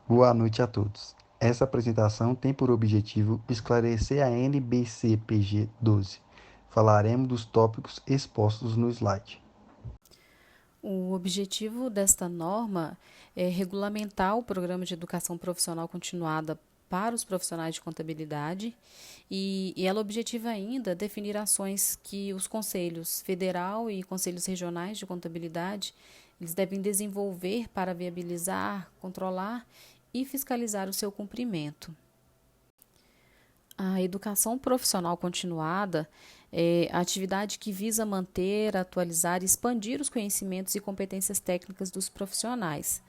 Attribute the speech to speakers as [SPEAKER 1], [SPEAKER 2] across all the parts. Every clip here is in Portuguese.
[SPEAKER 1] Boa noite a todos. Essa apresentação tem por objetivo esclarecer a NBCPG 12. Falaremos dos tópicos expostos no slide.
[SPEAKER 2] O objetivo desta norma é regulamentar o programa de educação profissional continuada para os profissionais de contabilidade e ela objetiva ainda definir ações que os conselhos federal e conselhos regionais de contabilidade eles devem desenvolver para viabilizar, controlar e fiscalizar o seu cumprimento. A educação profissional continuada é a atividade que visa manter, atualizar e expandir os conhecimentos e competências técnicas dos profissionais,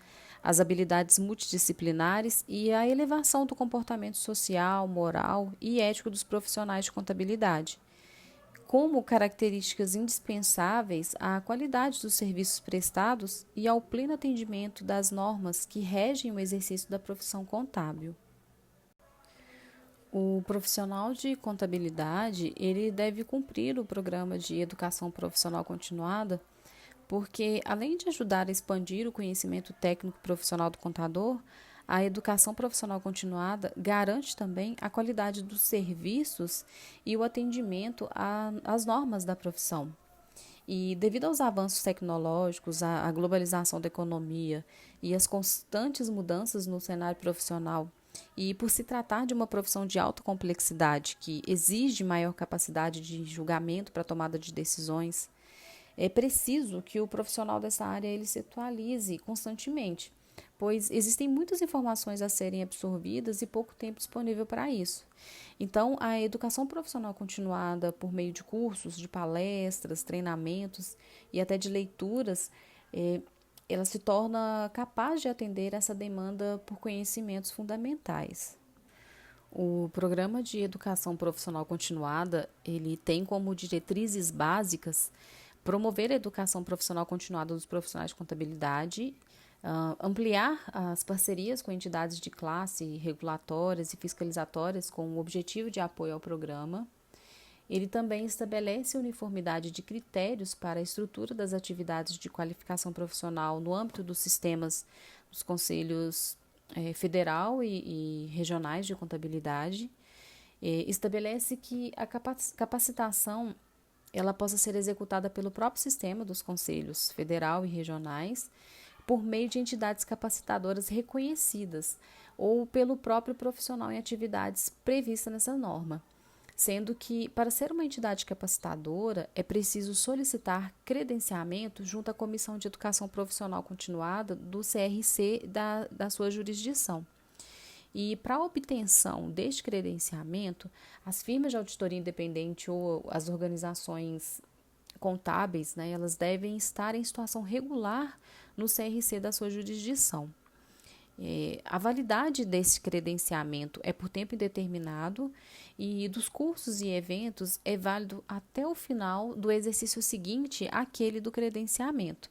[SPEAKER 2] as habilidades multidisciplinares e a elevação do comportamento social, moral e ético dos profissionais de contabilidade. Como características indispensáveis à qualidade dos serviços prestados e ao pleno atendimento das normas que regem o exercício da profissão contábil. O profissional de contabilidade, ele deve cumprir o programa de educação profissional continuada, porque além de ajudar a expandir o conhecimento técnico profissional do contador, a educação profissional continuada garante também a qualidade dos serviços e o atendimento às normas da profissão. E devido aos avanços tecnológicos, à globalização da economia e às constantes mudanças no cenário profissional, e por se tratar de uma profissão de alta complexidade que exige maior capacidade de julgamento para a tomada de decisões, é preciso que o profissional dessa área ele se atualize constantemente, pois existem muitas informações a serem absorvidas e pouco tempo disponível para isso. Então, a educação profissional continuada por meio de cursos, de palestras, treinamentos e até de leituras, ela se torna capaz de atender essa demanda por conhecimentos fundamentais. O programa de educação profissional continuada, ele tem como diretrizes básicas promover a educação profissional continuada dos profissionais de contabilidade, ampliar as parcerias com entidades de classe regulatórias e fiscalizatórias com o objetivo de apoio ao programa. Ele também estabelece uniformidade de critérios para a estrutura das atividades de qualificação profissional no âmbito dos sistemas dos conselhos federal e regionais de contabilidade. Estabelece que a capacitação ela possa ser executada pelo próprio sistema dos conselhos federal e regionais por meio de entidades capacitadoras reconhecidas ou pelo próprio profissional em atividades previstas nessa norma, sendo que, para ser uma entidade capacitadora, é preciso solicitar credenciamento junto à Comissão de Educação Profissional Continuada do CRC da sua jurisdição. E para a obtenção deste credenciamento, as firmas de auditoria independente ou as organizações contábeis, né, elas devem estar em situação regular no CRC da sua jurisdição. A validade desse credenciamento é por tempo indeterminado e dos cursos e eventos é válido até o final do exercício seguinte àquele do credenciamento.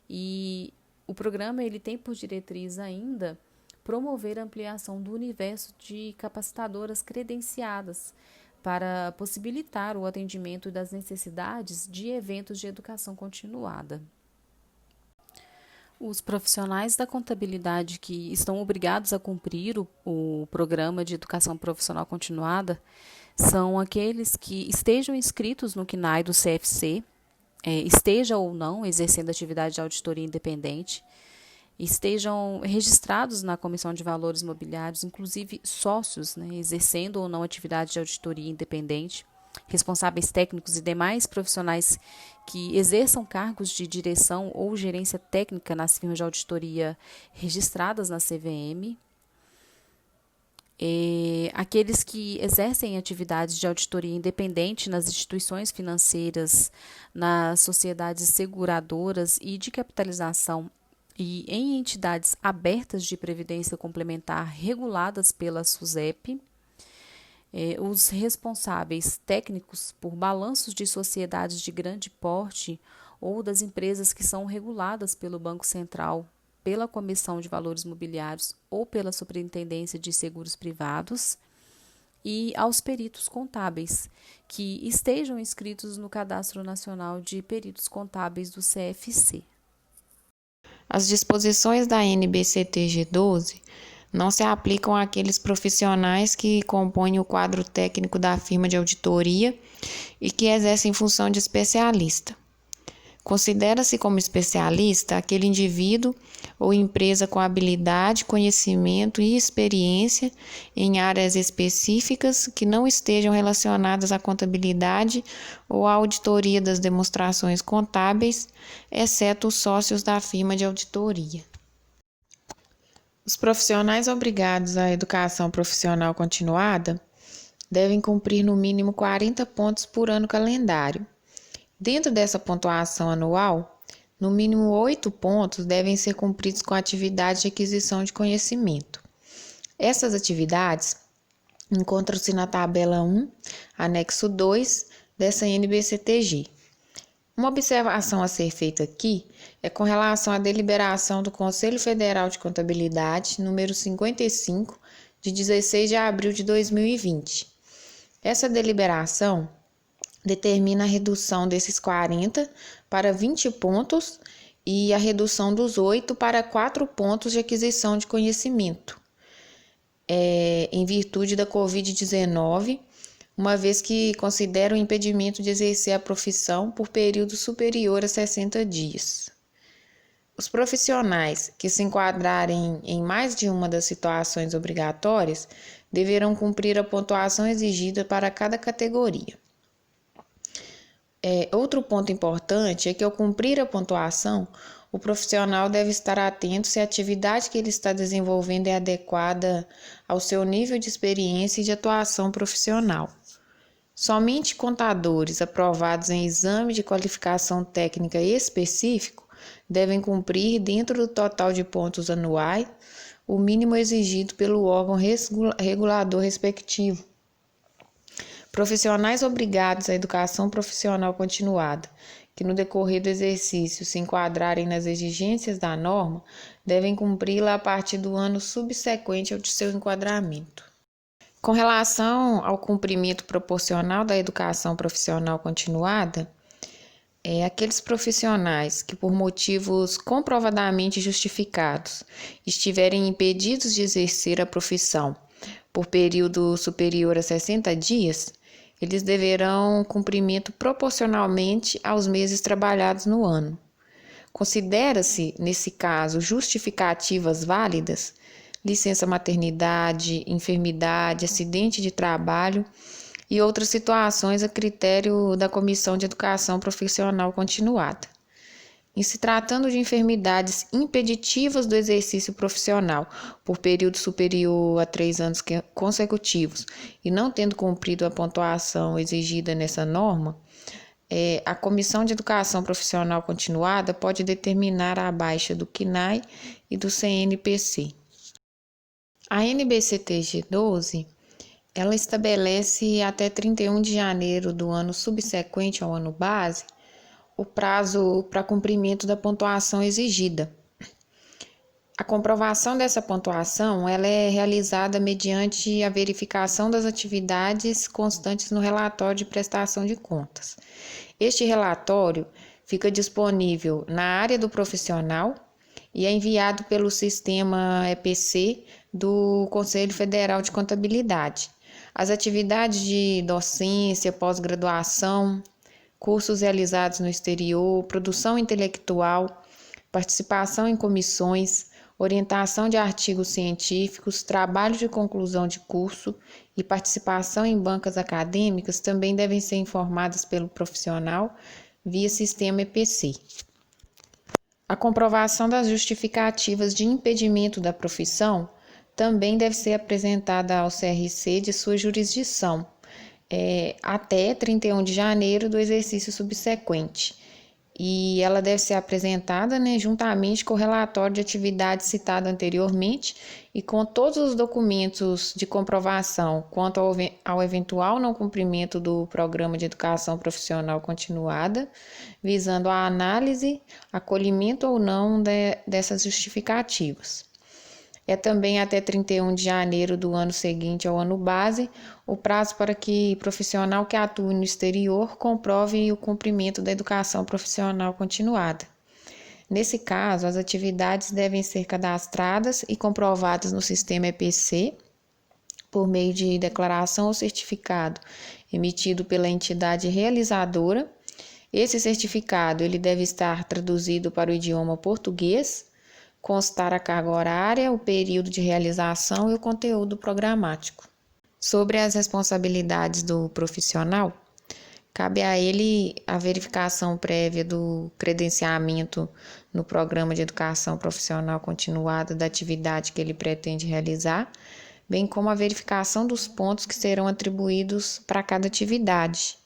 [SPEAKER 2] E o programa ele tem por diretriz ainda promover a ampliação do universo de capacitadoras credenciadas para possibilitar o atendimento das necessidades de eventos de educação continuada. Os profissionais da contabilidade que estão obrigados a cumprir o programa de educação profissional continuada são aqueles que estejam inscritos no CNAE do CFC, esteja ou não exercendo atividade de auditoria independente, estejam registrados na Comissão de Valores Mobiliários, inclusive sócios, né, exercendo ou não atividade de auditoria independente, responsáveis técnicos e demais profissionais que exerçam cargos de direção ou gerência técnica nas firmas de auditoria registradas na CVM, aqueles que exercem atividades de auditoria independente nas instituições financeiras, nas sociedades seguradoras e de capitalização e em entidades abertas de previdência complementar reguladas pela SUSEP, os responsáveis técnicos por balanços de sociedades de grande porte ou das empresas que são reguladas pelo Banco Central, pela Comissão de Valores Mobiliários ou pela Superintendência de Seguros Privados, e aos peritos contábeis, que estejam inscritos no Cadastro Nacional de Peritos Contábeis do CFC.
[SPEAKER 3] As disposições da NBCTG 12 não se aplicam àqueles profissionais que compõem o quadro técnico da firma de auditoria e que exercem função de especialista. Considera-se como especialista aquele indivíduo ou empresa com habilidade, conhecimento e experiência em áreas específicas que não estejam relacionadas à contabilidade ou à auditoria das demonstrações contábeis, exceto os sócios da firma de auditoria. Os profissionais obrigados à educação profissional continuada devem cumprir no mínimo 40 pontos por ano calendário. Dentro dessa pontuação anual, no mínimo 8 pontos devem ser cumpridos com atividades de aquisição de conhecimento. Essas atividades encontram-se na tabela 1, anexo 2 dessa NBCTG. Uma observação a ser feita aqui é com relação à deliberação do Conselho Federal de Contabilidade, número 55, de 16 de abril de 2020. Essa deliberação determina a redução desses 40 para 20 pontos e a redução dos 8 para 4 pontos de aquisição de conhecimento, em virtude da Covid-19, uma vez que considera o impedimento de exercer a profissão por período superior a 60 dias. Os profissionais que se enquadrarem em mais de uma das situações obrigatórias deverão cumprir a pontuação exigida para cada categoria. Outro ponto importante é que, ao cumprir a pontuação, o profissional deve estar atento se a atividade que ele está desenvolvendo é adequada ao seu nível de experiência e de atuação profissional. Somente contadores aprovados em exame de qualificação técnica específico devem cumprir, dentro do total de pontos anuais, o mínimo exigido pelo órgão regulador respectivo. Profissionais obrigados à educação profissional continuada, que no decorrer do exercício se enquadrarem nas exigências da norma, devem cumpri-la a partir do ano subsequente ao de seu enquadramento. Com relação ao cumprimento proporcional da educação profissional continuada, aqueles profissionais que, por motivos comprovadamente justificados, estiverem impedidos de exercer a profissão por período superior a 60 dias, eles deverão cumprimento proporcionalmente aos meses trabalhados no ano. Considera-se, nesse caso, justificativas válidas, licença maternidade, enfermidade, acidente de trabalho e outras situações a critério da Comissão de Educação Profissional Continuada. Em se tratando de enfermidades impeditivas do exercício profissional por período superior a 3 anos consecutivos e não tendo cumprido a pontuação exigida nessa norma, a Comissão de Educação Profissional Continuada pode determinar a baixa do CNAE e do CNPC. A NBCTG 12, ela estabelece até 31 de janeiro do ano subsequente ao ano base o prazo para cumprimento da pontuação exigida. A comprovação dessa pontuação ela é realizada mediante a verificação das atividades constantes no relatório de prestação de contas. Este relatório fica disponível na área do profissional e é enviado pelo sistema EPC do Conselho Federal de Contabilidade. As atividades de docência, pós-graduação, cursos realizados no exterior, produção intelectual, participação em comissões, orientação de artigos científicos, trabalho de conclusão de curso e participação em bancas acadêmicas também devem ser informadas pelo profissional via sistema EPC. A comprovação das justificativas de impedimento da profissão também deve ser apresentada ao CRC de sua jurisdição, até 31 de janeiro do exercício subsequente. E ela deve ser apresentada juntamente com o relatório de atividade citado anteriormente e com todos os documentos de comprovação quanto ao eventual não cumprimento do Programa de Educação Profissional Continuada, visando a análise, acolhimento ou não dessas justificativas. É também até 31 de janeiro do ano seguinte ao ano base o prazo para que profissional que atue no exterior comprove o cumprimento da educação profissional continuada. Nesse caso, as atividades devem ser cadastradas e comprovadas no sistema EPC por meio de declaração ou certificado emitido pela entidade realizadora. Esse certificado ele deve estar traduzido para o idioma português, constar a carga horária, o período de realização e o conteúdo programático. Sobre as responsabilidades do profissional, cabe a ele a verificação prévia do credenciamento no programa de educação profissional continuada da atividade que ele pretende realizar, bem como a verificação dos pontos que serão atribuídos para cada atividade.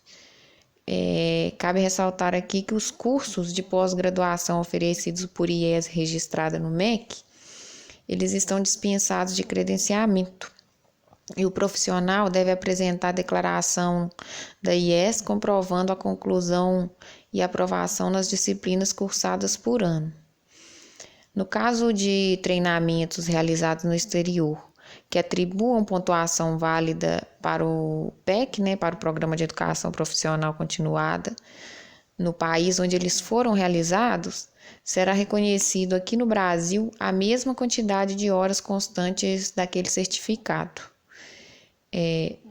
[SPEAKER 3] Cabe ressaltar aqui que os cursos de pós-graduação oferecidos por IES registrada no MEC, eles estão dispensados de credenciamento. E o profissional deve apresentar a declaração da IES comprovando a conclusão e aprovação nas disciplinas cursadas por ano. No caso de treinamentos realizados no exterior, que atribuam pontuação válida para o PEC, para o Programa de Educação Profissional Continuada, no país onde eles foram realizados, será reconhecido aqui no Brasil a mesma quantidade de horas constantes daquele certificado.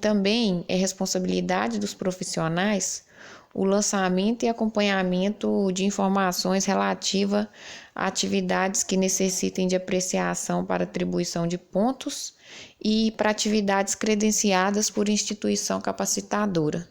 [SPEAKER 3] Também é responsabilidade dos profissionais o lançamento e acompanhamento de informações relativas a atividades que necessitem de apreciação para atribuição de pontos e para atividades credenciadas por instituição capacitadora.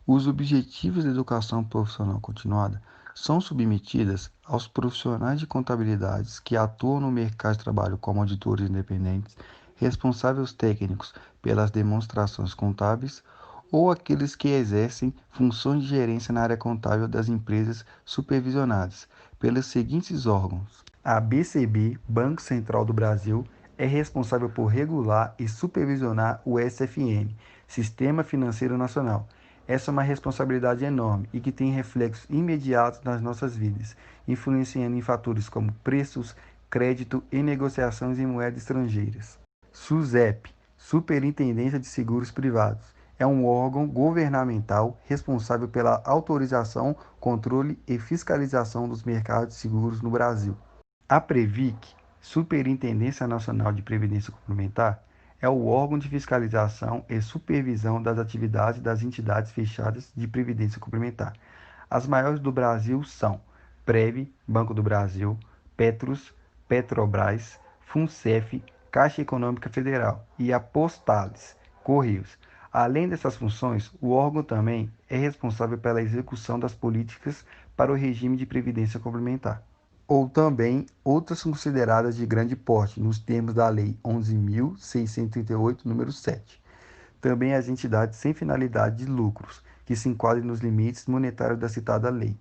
[SPEAKER 1] Os objetivos da educação profissional continuada são submetidas aos profissionais de contabilidade que atuam no mercado de trabalho como auditores independentes, responsáveis técnicos pelas demonstrações contábeis ou aqueles que exercem funções de gerência na área contábil das empresas supervisionadas pelos seguintes órgãos. A BCB, Banco Central do Brasil, é responsável por regular e supervisionar o SFN, Sistema Financeiro Nacional. Essa é uma responsabilidade enorme e que tem reflexos imediatos nas nossas vidas, influenciando em fatores como preços, crédito e negociações em moedas estrangeiras. SUSEP, Superintendência de Seguros Privados, é um órgão governamental responsável pela autorização, controle e fiscalização dos mercados de seguros no Brasil. A Previc, Superintendência Nacional de Previdência Complementar, é o órgão de fiscalização e supervisão das atividades das entidades fechadas de previdência complementar. As maiores do Brasil são Prev, Banco do Brasil, Petrus, Petrobras, Funcef, Caixa Econômica Federal e a Postales, Correios. Além dessas funções, o órgão também é responsável pela execução das políticas para o regime de previdência complementar, ou também outras consideradas de grande porte, nos termos da Lei 11.638, número 7. Também as entidades sem finalidade de lucros, que se enquadrem nos limites monetários da citada lei.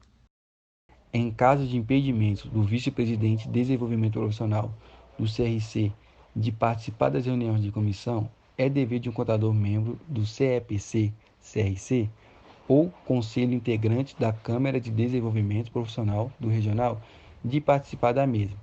[SPEAKER 1] Em caso de impedimento do vice-presidente de desenvolvimento profissional do CRC de participar das reuniões de comissão, é dever de um contador membro do CEPC-CRC ou conselho integrante da Câmara de Desenvolvimento Profissional do Regional de participar da mesma.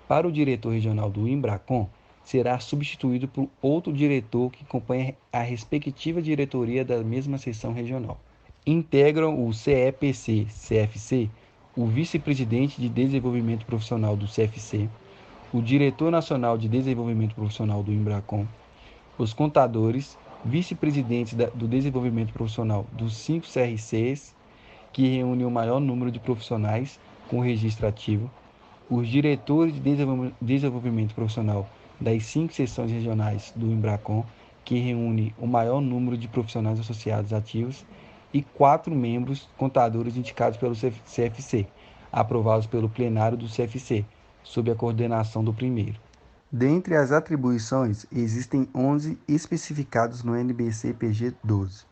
[SPEAKER 1] Para o diretor regional do Imbracon, será substituído por outro diretor que acompanhe a respectiva diretoria da mesma seção regional. Integram o CEPC-CFC o vice-presidente de desenvolvimento profissional do CFC, o diretor nacional de desenvolvimento profissional do Imbracon, os contadores, vice-presidentes do desenvolvimento profissional dos 5 CRCs, que reúnem o maior número de profissionais com registro ativo, os diretores de desenvolvimento profissional das 5 seções regionais do Imbracon, que reúne o maior número de profissionais associados ativos, e 4 membros contadores indicados pelo CFC, aprovados pelo plenário do CFC, sob a coordenação do primeiro. Dentre as atribuições, existem 11 especificados no NBC-PG 12.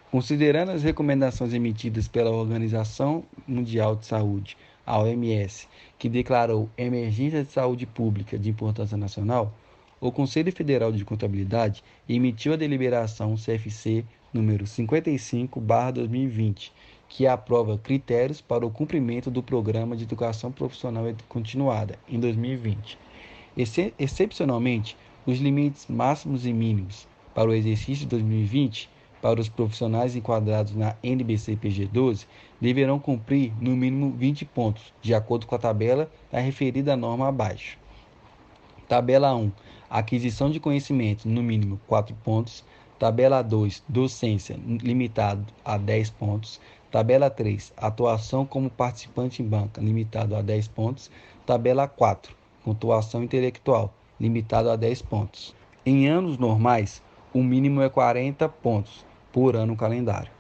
[SPEAKER 1] Considerando as recomendações emitidas pela Organização Mundial de Saúde, a OMS, que declarou emergência de saúde pública de importância nacional, o Conselho Federal de Contabilidade emitiu a deliberação CFC número 55/2020, que aprova critérios para o cumprimento do Programa de Educação Profissional Continuada em 2020. Excepcionalmente, os limites máximos e mínimos para o exercício de 2020 para os profissionais enquadrados na NBC-PG 12 deverão cumprir no mínimo 20 pontos, de acordo com a tabela da referida norma abaixo. Tabela 1. Aquisição de conhecimento, no mínimo 4 pontos. Tabela 2. Docência, limitado a 10 pontos. Tabela 3. Atuação como participante em banca, limitado a 10 pontos. Tabela 4. Pontuação intelectual, limitado a 10 pontos. Em anos normais, o mínimo é 40 pontos por ano calendário.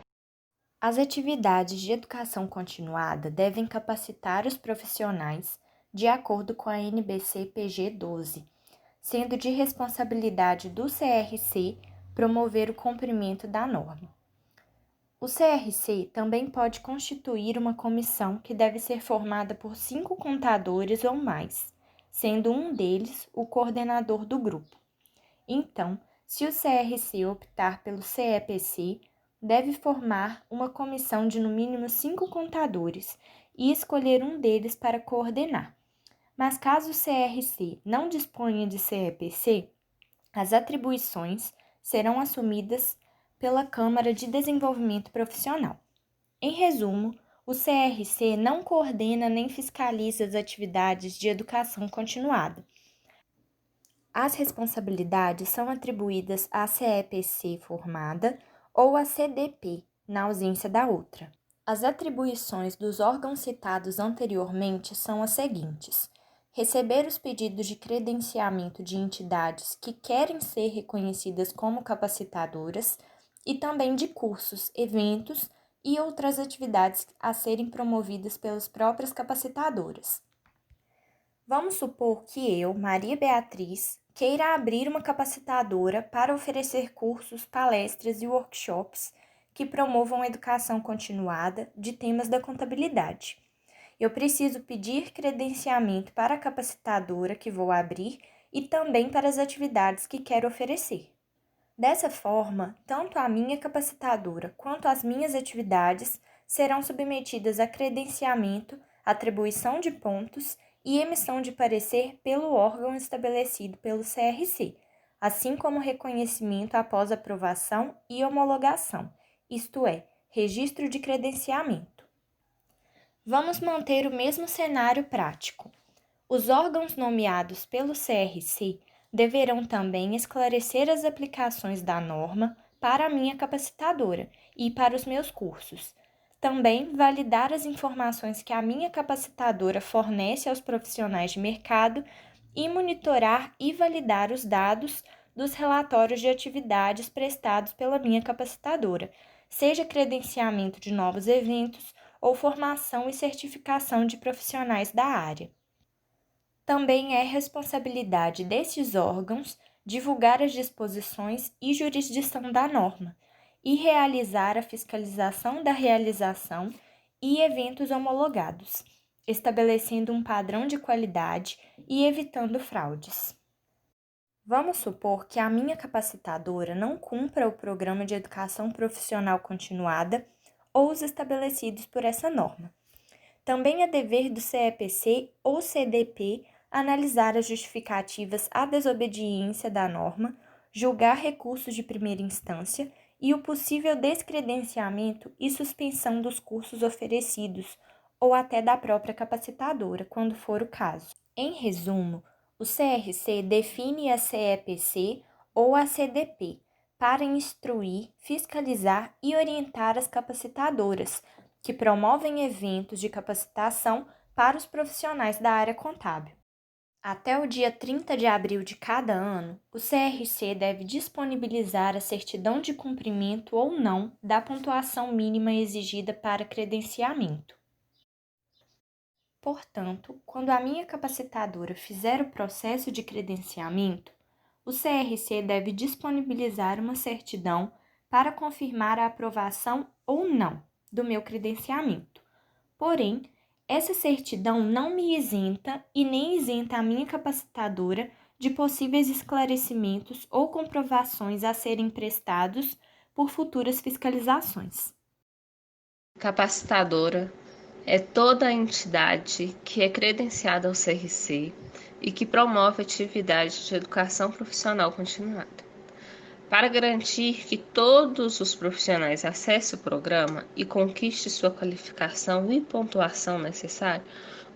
[SPEAKER 4] As atividades de educação continuada devem capacitar os profissionais de acordo com a NBC-PG 12, sendo de responsabilidade do CRC promover o cumprimento da norma. O CRC também pode constituir uma comissão que deve ser formada por 5 contadores ou mais, sendo um deles o coordenador do grupo. Então, se o CRC optar pelo CEPC, deve formar uma comissão de no mínimo 5 contadores e escolher um deles para coordenar. Mas caso o CRC não disponha de CEPC, as atribuições serão assumidas pela Câmara de Desenvolvimento Profissional. Em resumo, o CRC não coordena nem fiscaliza as atividades de educação continuada. As responsabilidades são atribuídas à CEPC formada ou à CDP, na ausência da outra. As atribuições dos órgãos citados anteriormente são as seguintes: receber os pedidos de credenciamento de entidades que querem ser reconhecidas como capacitadoras e também de cursos, eventos e outras atividades a serem promovidas pelas próprias capacitadoras. Vamos supor que eu, Maria Beatriz, queira abrir uma capacitadora para oferecer cursos, palestras e workshops que promovam a educação continuada de temas da contabilidade. Eu preciso pedir credenciamento para a capacitadora que vou abrir e também para as atividades que quero oferecer. Dessa forma, tanto a minha capacitadora quanto as minhas atividades serão submetidas a credenciamento, atribuição de pontos e emissão de parecer pelo órgão estabelecido pelo CRC, assim como reconhecimento após aprovação e homologação, isto é, registro de credenciamento. Vamos manter o mesmo cenário prático. Os órgãos nomeados pelo CRC deverão também esclarecer as aplicações da norma para a minha capacitadora e para os meus cursos. Também validar as informações que a minha capacitadora fornece aos profissionais de mercado e monitorar e validar os dados dos relatórios de atividades prestados pela minha capacitadora, seja credenciamento de novos eventos ou formação e certificação de profissionais da área. Também é responsabilidade desses órgãos divulgar as disposições e jurisdição da norma e realizar a fiscalização da realização e eventos homologados, estabelecendo um padrão de qualidade e evitando fraudes. Vamos supor que a minha capacitadora não cumpra o programa de educação profissional continuada ou os estabelecidos por essa norma. Também é dever do CEPC ou CDP analisar as justificativas à desobediência da norma, julgar recursos de primeira instância e o possível descredenciamento e suspensão dos cursos oferecidos ou até da própria capacitadora, quando for o caso. Em resumo, o CRC define a CEPC ou a CDP para instruir, fiscalizar e orientar as capacitadoras, que promovem eventos de capacitação para os profissionais da área contábil. Até o dia 30 de abril de cada ano, o CRC deve disponibilizar a certidão de cumprimento ou não da pontuação mínima exigida para credenciamento. Portanto, quando a minha capacitadora fizer o processo de credenciamento, o CRC deve disponibilizar uma certidão para confirmar a aprovação ou não do meu credenciamento. Porém, essa certidão não me isenta e nem isenta a minha capacitadora de possíveis esclarecimentos ou comprovações a serem prestados por futuras fiscalizações.
[SPEAKER 5] Capacitadora é toda a entidade que é credenciada ao CRC e que promove atividades de educação profissional continuada. Para garantir que todos os profissionais acessem o programa e conquistem sua qualificação e pontuação necessária,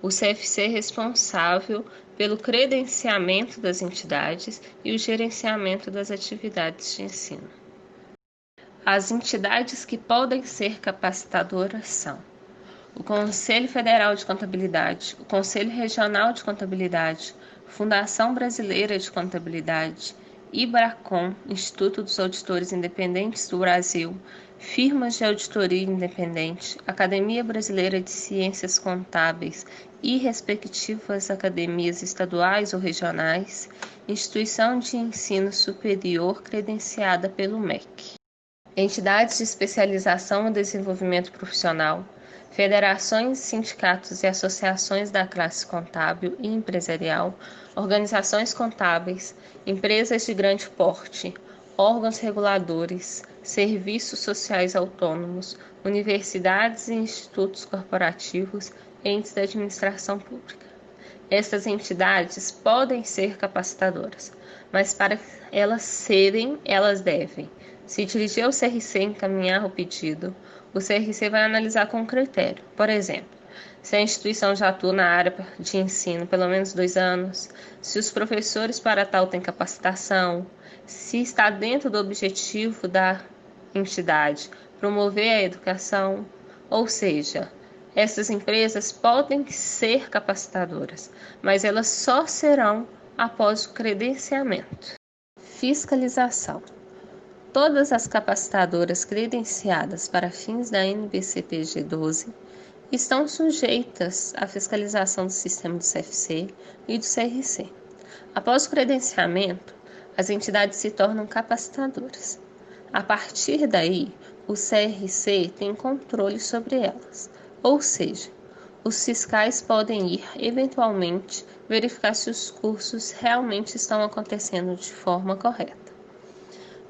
[SPEAKER 5] o CFC é responsável pelo credenciamento das entidades e o gerenciamento das atividades de ensino. As entidades que podem ser capacitadoras são o Conselho Federal de Contabilidade, o Conselho Regional de Contabilidade, Fundação Brasileira de Contabilidade, IBRACON, Instituto dos Auditores Independentes do Brasil, firmas de auditoria independente, Academia Brasileira de Ciências Contábeis e respectivas academias estaduais ou regionais, instituição de ensino superior credenciada pelo MEC. Entidades de especialização e desenvolvimento profissional, federações, sindicatos e associações da classe contábil e empresarial, organizações contábeis, empresas de grande porte, órgãos reguladores, serviços sociais autônomos, universidades e institutos corporativos, entes da administração pública. Estas entidades podem ser capacitadoras, mas para elas serem, elas devem se dirigir ao CRC e encaminhar o pedido. O CRC vai analisar com critério, por exemplo, se a instituição já atua na área de ensino pelo menos 2 anos, se os professores para tal têm capacitação, se está dentro do objetivo da entidade promover a educação, ou seja, essas empresas podem ser capacitadoras, mas elas só serão após o credenciamento. Fiscalização. Todas as capacitadoras credenciadas para fins da NBC-PG 12 estão sujeitas à fiscalização do sistema do CFC e do CRC. Após o credenciamento, as entidades se tornam capacitadoras. A partir daí, o CRC tem controle sobre elas, ou seja, os fiscais podem ir, eventualmente, verificar se os cursos realmente estão acontecendo de forma correta.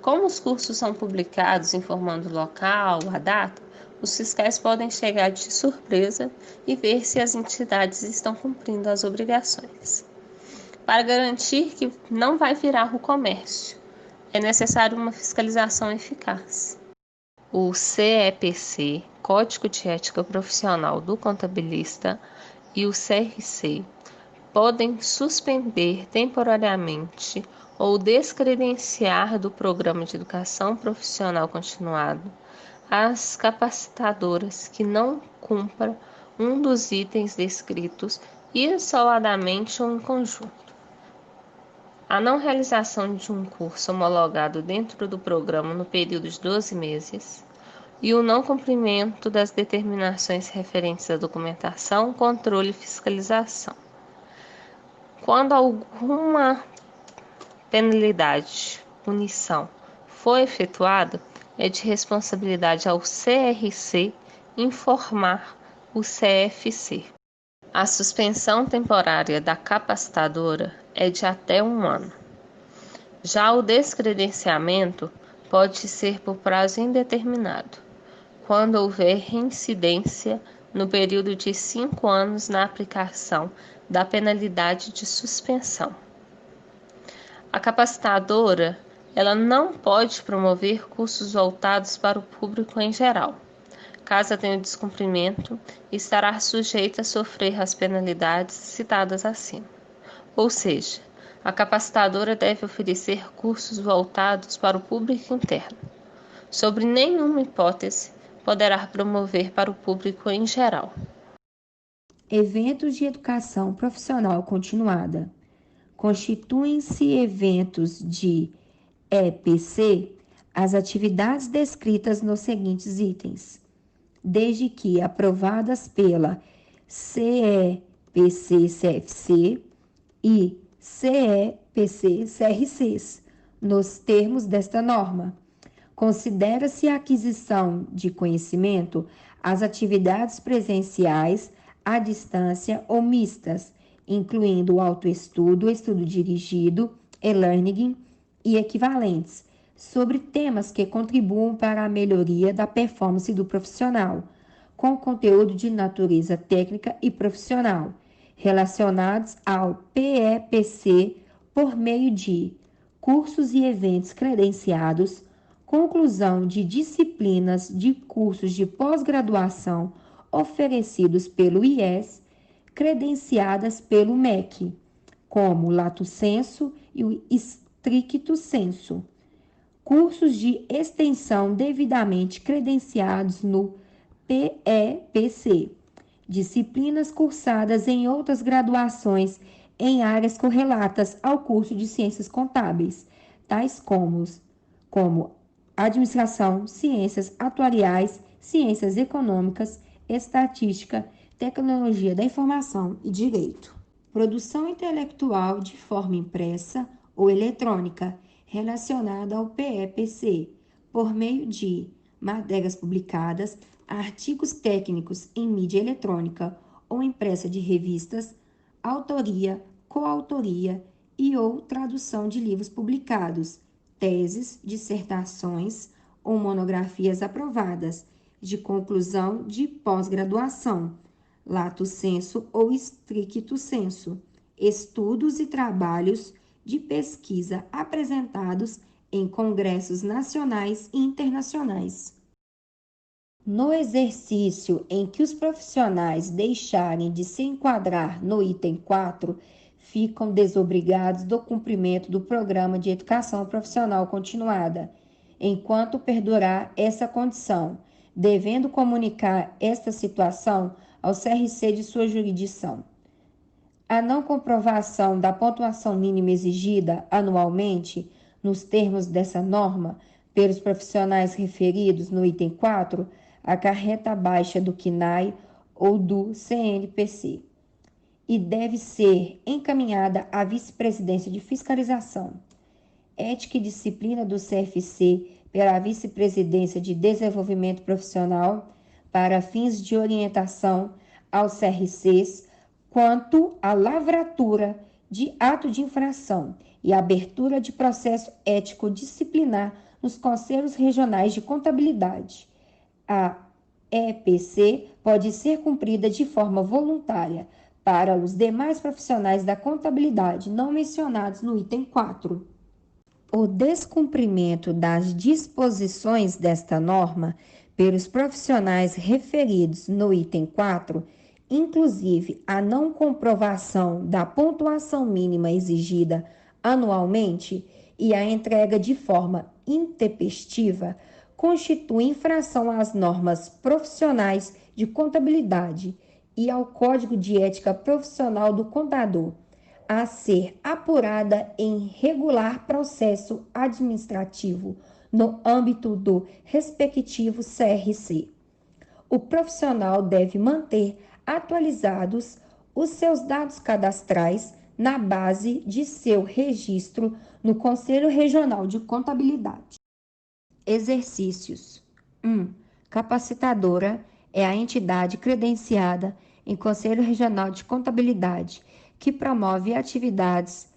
[SPEAKER 5] Como os cursos são publicados informando o local, a data, os fiscais podem chegar de surpresa e ver se as entidades estão cumprindo as obrigações. Para garantir que não vai virar o comércio, é necessário uma fiscalização eficaz. O CEPC, Código de Ética Profissional do Contabilista, e o CRC podem suspender temporariamente ou descredenciar do Programa de Educação Profissional Continuado as capacitadoras que não cumpram um dos itens descritos isoladamente ou em conjunto. A não realização de um curso homologado dentro do programa no período de 12 meses e o não cumprimento das determinações referentes à documentação, controle e fiscalização. Quando alguma penalidade, punição, for efetuada, é de responsabilidade ao CRC informar o CFC. A suspensão temporária da capacitadora é de até 1 ano. Já o descredenciamento pode ser por prazo indeterminado, quando houver reincidência no período de 5 anos na aplicação da penalidade de suspensão. A capacitadora, ela não pode promover cursos voltados para o público em geral. Caso tenha descumprimento, estará sujeita a sofrer as penalidades citadas acima. Ou seja, a capacitadora deve oferecer cursos voltados para o público interno. Sob nenhuma hipótese, poderá promover para o público em geral.
[SPEAKER 6] Eventos de educação profissional continuada. Constituem-se eventos de EPC as atividades descritas nos seguintes itens, desde que aprovadas pela CEPC-CFC e CEPC-CRCs, nos termos desta norma. Considera-se a aquisição de conhecimento as atividades presenciais, à distância ou mistas, incluindo o autoestudo, estudo dirigido, e-learning e equivalentes, sobre temas que contribuam para a melhoria da performance do profissional, com conteúdo de natureza técnica e profissional, relacionados ao PEPC por meio de cursos e eventos credenciados, conclusão de disciplinas de cursos de pós-graduação oferecidos pelo IES, credenciadas pelo MEC, como o Lato Sensu e o Stricto Sensu. Cursos de extensão devidamente credenciados no PEPC. Disciplinas cursadas em outras graduações em áreas correlatas ao curso de Ciências Contábeis, tais como Administração, Ciências Atuariais, Ciências Econômicas, Estatística, Tecnologia da Informação e Direito. Produção intelectual de forma impressa ou eletrônica relacionada ao PEPC, por meio de matérias publicadas, artigos técnicos em mídia eletrônica ou impressa de revistas, autoria, coautoria e ou tradução de livros publicados, teses, dissertações ou monografias aprovadas, de conclusão de pós-graduação, lato sensu ou stricto sensu, estudos e trabalhos de pesquisa apresentados em congressos nacionais e internacionais. No exercício em que os profissionais deixarem de se enquadrar no item 4, ficam desobrigados do cumprimento do Programa de Educação Profissional Continuada, enquanto perdurar essa condição, devendo comunicar esta situação ao CRC de sua jurisdição. A não comprovação da pontuação mínima exigida anualmente, nos termos dessa norma, pelos profissionais referidos no item 4, acarreta a baixa do CNAE ou do CNPC e deve ser encaminhada à Vice-Presidência de Fiscalização, Ética e Disciplina do CFC pela Vice-Presidência de Desenvolvimento Profissional para fins de orientação aos CRCs quanto à lavratura de ato de infração e abertura de processo ético disciplinar nos Conselhos Regionais de Contabilidade. A EPC pode ser cumprida de forma voluntária para os demais profissionais da contabilidade não mencionados no item 4. O descumprimento das disposições desta norma pelos profissionais referidos no item 4, inclusive a não comprovação da pontuação mínima exigida anualmente e a entrega de forma intempestiva, constitui infração às normas profissionais de contabilidade e ao Código de Ética Profissional do Contador, a ser apurada em regular processo administrativo no âmbito do respectivo CRC. O profissional deve manter atualizados os seus dados cadastrais na base de seu registro no Conselho Regional de Contabilidade. Exercícios. 1. Capacitadora é a entidade credenciada em Conselho Regional de Contabilidade que promove atividades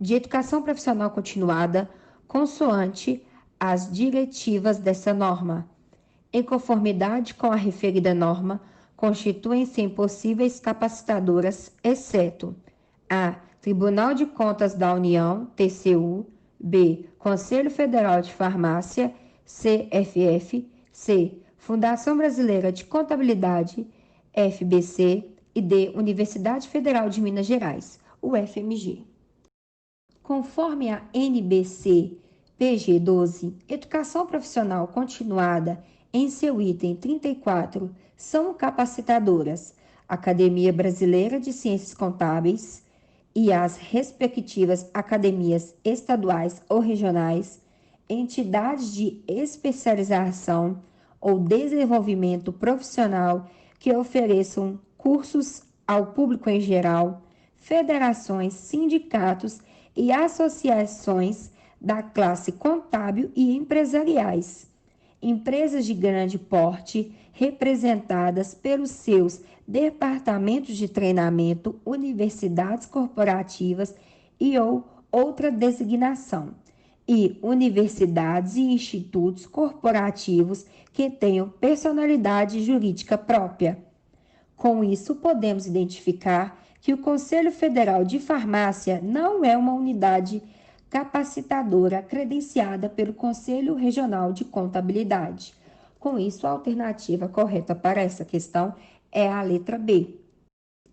[SPEAKER 6] de educação profissional continuada consoante as diretivas dessa norma. Em conformidade com a referida norma, constituem-se impossíveis capacitadoras, exceto a. Tribunal de Contas da União, TCU, b. Conselho Federal de Farmácia, CFF, c. Fundação Brasileira de Contabilidade, FBC, e d. Universidade Federal de Minas Gerais, UFMG. Conforme a NBC PG 12, Educação Profissional Continuada, em seu item 34, são capacitadoras Academia Brasileira de Ciências Contábeis e as respectivas academias estaduais ou regionais, entidades de especialização ou desenvolvimento profissional que ofereçam cursos ao público em geral, federações, sindicatos e associações da classe contábil e empresariais, empresas de grande porte representadas pelos seus departamentos de treinamento, universidades corporativas e ou outra designação, e universidades e institutos corporativos que tenham personalidade jurídica própria. Com isso, podemos identificar que o Conselho Federal de Farmácia não é uma unidade capacitadora credenciada pelo Conselho Regional de Contabilidade. Com isso, a alternativa correta para essa questão é a letra B.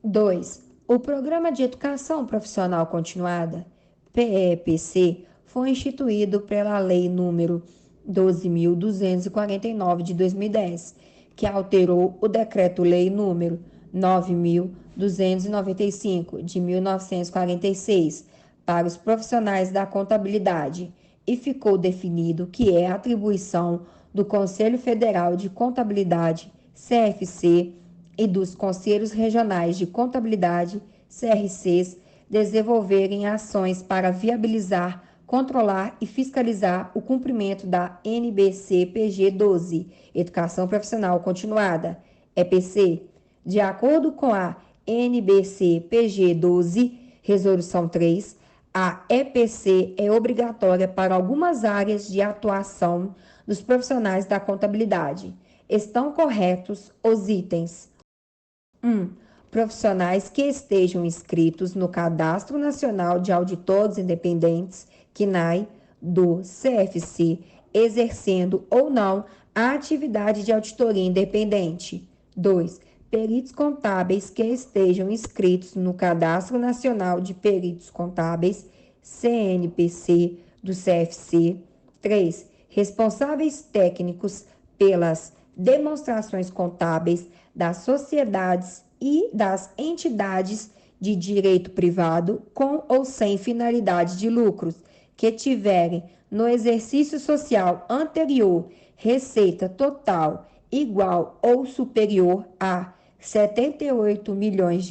[SPEAKER 6] 2. O Programa de Educação Profissional Continuada, PEPC, foi instituído pela Lei nº 12.249 de 2010, que alterou o Decreto-Lei nº 9.295 de 1946 para os profissionais da contabilidade e ficou definido que é atribuição do Conselho Federal de Contabilidade, CFC, e dos Conselhos Regionais de Contabilidade, CRCs, desenvolverem ações para viabilizar, controlar e fiscalizar o cumprimento da NBC-PG 12, Educação Profissional Continuada, EPC. De acordo com a NBC-PG 12, Resolução 3, a EPC é obrigatória para algumas áreas de atuação dos profissionais da contabilidade. Estão corretos os itens 1. Profissionais que estejam inscritos no Cadastro Nacional de Auditores Independentes, CNAE, do CFC, exercendo ou não a atividade de auditoria independente. 2. Peritos contábeis que estejam inscritos no Cadastro Nacional de Peritos Contábeis, CNPC, do CFC. 3. Responsáveis técnicos pelas demonstrações contábeis das sociedades e das entidades de direito privado com ou sem finalidade de lucros que tiverem no exercício social anterior receita total igual ou superior a R$ 78 milhões.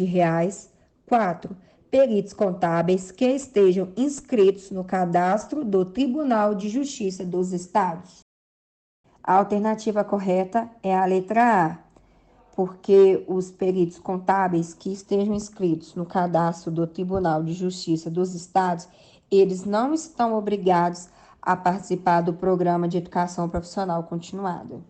[SPEAKER 6] 4. Peritos contábeis que estejam inscritos no cadastro do Tribunal de Justiça dos Estados. A alternativa correta é a letra A, porque os peritos contábeis que estejam inscritos no cadastro do Tribunal de Justiça dos Estados, eles não estão obrigados a participar do Programa de Educação Profissional Continuada.